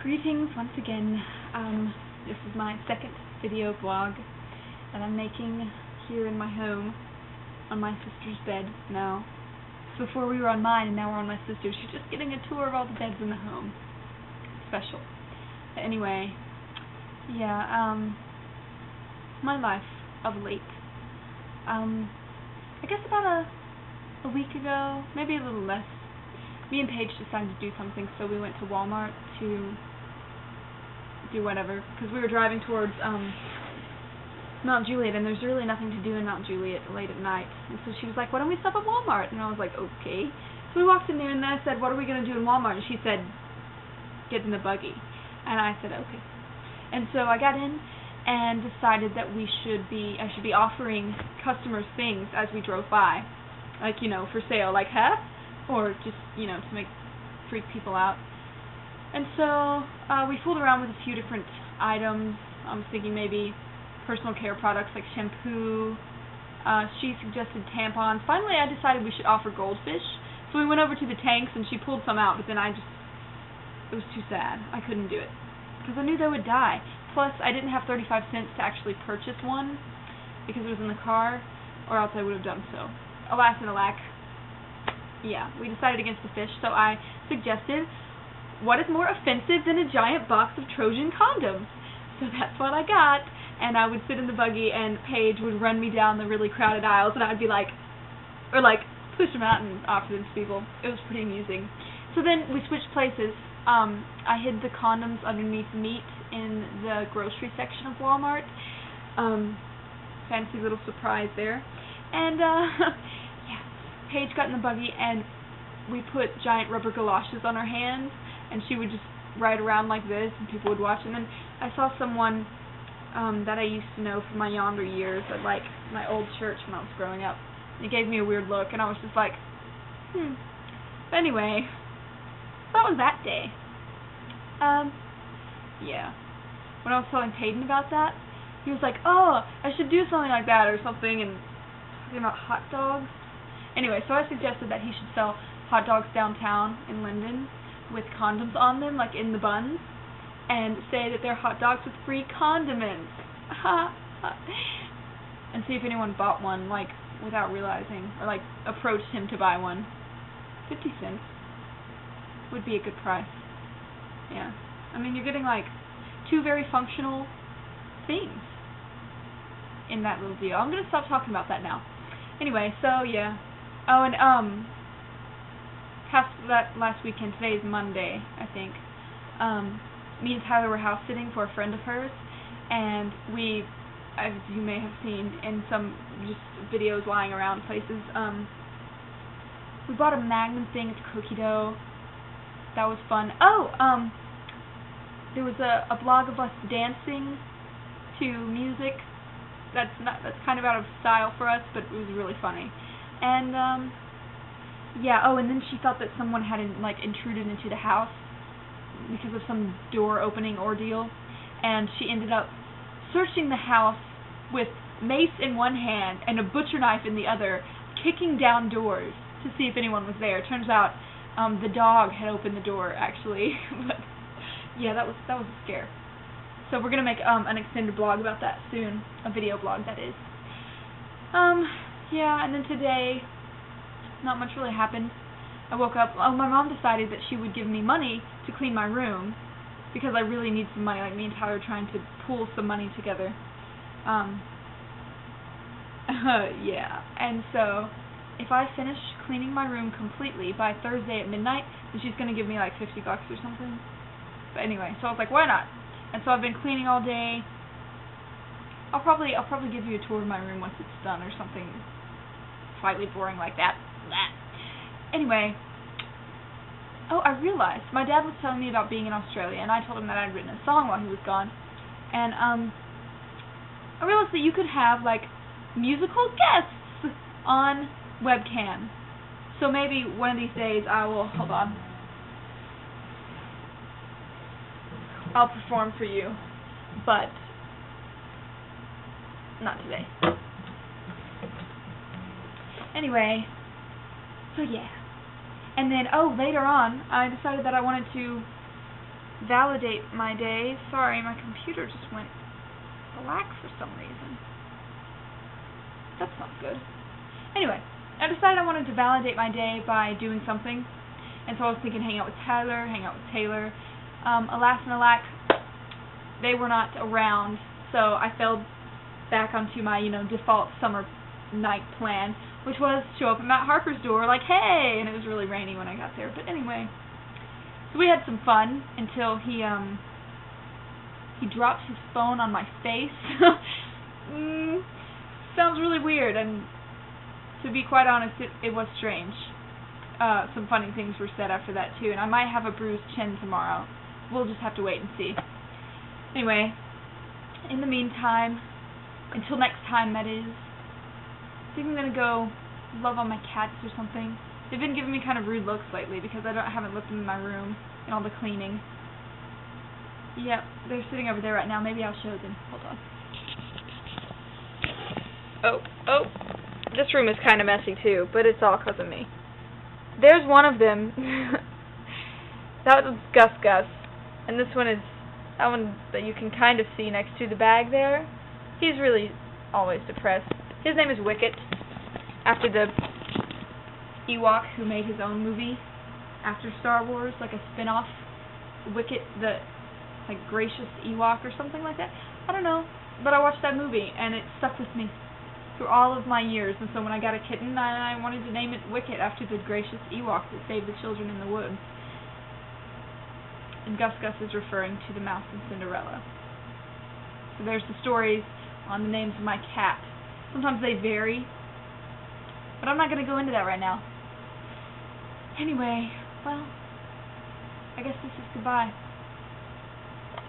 Greetings once again. This is my second video blog that I'm making here in my home on my sister's bed now. So before we were on mine and now we're on my sister's. She's just getting a tour of all the beds in the home. Special. But anyway, yeah, my life of late. I guess about a week ago, maybe a little less, me and Paige decided to do something, so we went to Walmart to do whatever, because we were driving towards Mount Juliet, and there's really nothing to do in Mount Juliet late at night. And so she was like, why don't we stop at Walmart? And I was like, okay. So we walked in there, and then I said, what are we going to do in Walmart? And she said, get in the buggy. And I said, okay. And so I got in and decided that I should be offering customers things as we drove by, like, you know, for sale, like, huh? Or just, you know, to freak people out. And so we fooled around with a few different items. I was thinking maybe personal care products like shampoo. She suggested tampons. Finally, I decided we should offer goldfish. So we went over to the tanks and she pulled some out, but then it was too sad. I couldn't do it because I knew they would die. Plus, I didn't have 35 cents to actually purchase one because it was in the car, or else I would have done so. Alas and alack. Yeah, we decided against the fish, so I suggested, what is more offensive than a giant box of Trojan condoms? So that's what I got, and I would sit in the buggy, and Paige would run me down the really crowded aisles, and I'd be like, push them out and offer them to people. It was pretty amusing. So then we switched places. I hid the condoms underneath meat in the grocery section of Walmart. Fancy little surprise there. And, Paige got in the buggy, and we put giant rubber galoshes on her hands, and she would just ride around like this, and people would watch. And then I saw someone that I used to know from my yonder years at, like, my old church when I was growing up. It gave me a weird look, and I was just like, But anyway, that was that day. Yeah. When I was telling Peyton about that, he was like, oh, I should do something like that or something, and talking about hot dogs. Anyway, so I suggested that he should sell hot dogs downtown in Linden with condoms on them, like in the buns, and say that they're hot dogs with free condiments. And see if anyone bought one, like, without realizing, or, like, approached him to buy one. 50 cents would be a good price. Yeah. I mean, you're getting, like, two very functional things in that little deal. I'm going to stop talking about that now. Anyway, so, yeah. Oh, and, past that last weekend, today is Monday, I think, me and Tyler were house sitting for a friend of hers, and we, as you may have seen in some just videos lying around places, we bought a Magnum thing. It's cookie dough. That was fun. Oh, there was a blog of us dancing to music. That's kind of out of style for us, but it was really funny. And, yeah, oh, and then she thought that someone had, intruded into the house because of some door opening ordeal, and she ended up searching the house with mace in one hand and a butcher knife in the other, kicking down doors to see if anyone was there. Turns out, the dog had opened the door, actually. But, yeah, that was a scare. So we're going to make, an extended blog about that soon. A video blog, that is. Yeah, and then today, not much really happened. I woke up, my mom decided that she would give me money to clean my room, because I really need some money, like me and Tyler are trying to pool some money together. Yeah, and so, if I finish cleaning my room completely by Thursday at midnight, then she's going to give me like $50 or something. But anyway, so I was like, why not? And so I've been cleaning all day. I'll probably give you a tour of my room once it's done or something slightly boring like that. Anyway, oh, I realized my dad was telling me about being in Australia, and I told him that I'd written a song while he was gone. And I realized that you could have like musical guests on webcam. So maybe one of these days hold on. I'll perform for you, but not today. Anyway, so yeah. And then, later on, I decided that I wanted to validate my day. Sorry, my computer just went black for some reason. That's not good. Anyway, I decided I wanted to validate my day by doing something, and so I was thinking hang out with Tyler, hang out with Taylor. Alas and alack, they were not around, so I fell back onto my, default summer night plan, which was show up at Matt Harper's door like, hey, and it was really rainy when I got there. But anyway, so we had some fun until he dropped his phone on my face. Sounds really weird, and to be quite honest, it was strange. Some funny things were said after that too, and I might have a bruised chin tomorrow. We'll just have to wait and see. Anyway, in the meantime, until next time, that is, I think I'm gonna go love on my cats or something. They've been giving me kind of rude looks lately because I haven't looked in my room and all the cleaning. Yep, they're sitting over there right now. Maybe I'll show them. Hold on. Oh, this room is kind of messy too, but it's all because of me. There's one of them. That was Gus, and this one is that one that you can kind of see next to the bag there. He's really always depressed. His name is Wicket, after the Ewok who made his own movie after Star Wars, like a spin-off. Wicket, the gracious Ewok or something like that. I don't know, but I watched that movie and it stuck with me through all of my years, and so when I got a kitten, I wanted to name it Wicket after the gracious Ewok that saved the children in the woods. And Gus is referring to the mouse in Cinderella. So there's the stories on the names of my cat. Sometimes they vary, but I'm not going to go into that right now. Anyway, well, I guess this is goodbye.